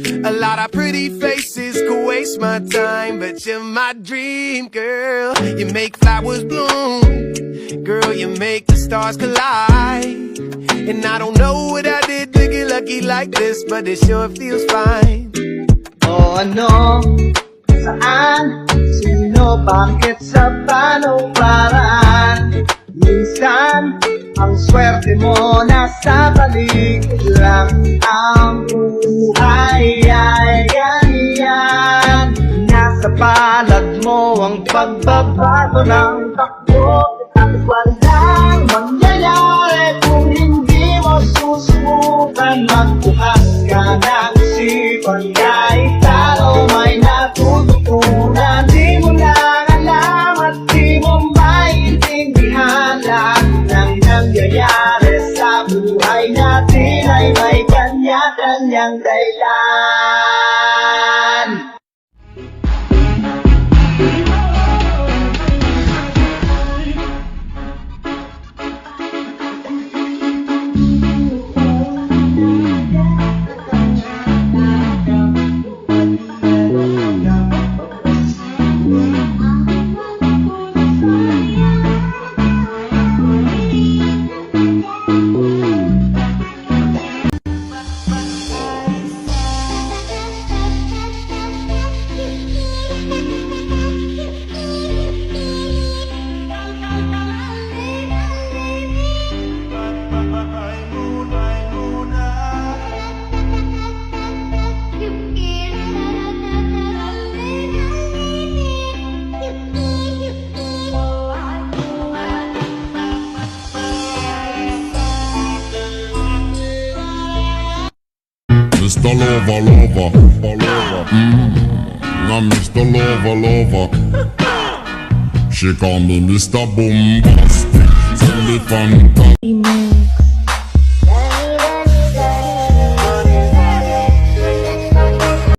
A lot of pretty faces could waste my time, but you're my dream girl. You make flowers bloom, girl, you make the stars collide. And I don't know what I did to get lucky like this, but it sure feels fine. O ano, saan, sino, bakit, sa paano, paraan. Minsan, ang swerte mo nasa paligid lang. Ang buhay ay yan. Nasa palad mo ang pagbabago ng takbo. At walang mangyayari kung hindi mo susubukan. Magbukas ka ng isipan, kahit talo may natututunan. Di mo lang alam at di mo maintindihan. Lahat ng nangyayari sa buhay natin ay may kanya-kanyang dahilan. Mr. Lover, I'm Mr. Lover. She call me Mr. Bombastic, tell me fantastic.